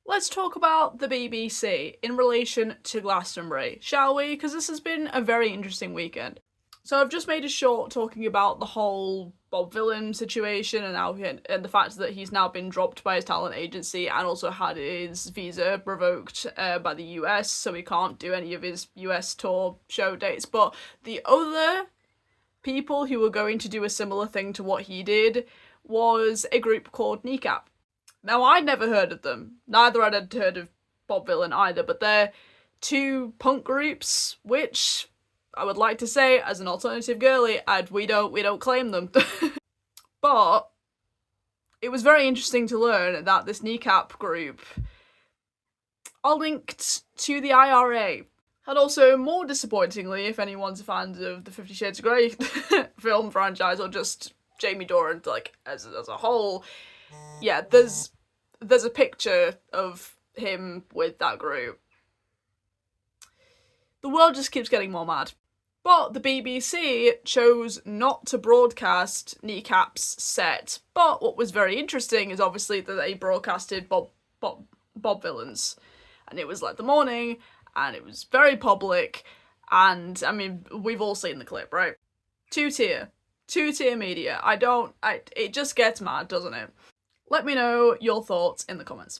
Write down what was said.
Let's talk about the BBC in relation to Glastonbury, shall we? Because this has been a very interesting weekend. So I've just made a short talking about the whole Bob Villain situation and and the fact that he's now been dropped by his talent agency and also had his visa revoked by the US, so he can't do any of his US tour show dates. But the other people who were going to do a similar thing to what he did was a group called Kneecap. Now, I'd never heard of them. Neither had I heard of Bob Villain either, but they're two punk groups, which I would like to say, as an alternative girly, we don't claim them. But it was very interesting to learn that this Kneecap group are linked to the IRA. And also, more disappointingly, if anyone's a fan of the 50 Shades of Grey film franchise or just Jamie Dornan, like, as a whole, yeah, there's a picture of him with that group. The world just keeps getting more mad. But the BBC chose not to broadcast Kneecap's set. But what was very interesting is obviously that they broadcasted Bob Villains. And it was like the morning, and it was very public, and I mean, we've all seen the clip, right? Two-tier media. It just gets mad, doesn't it? Let me know your thoughts in the comments.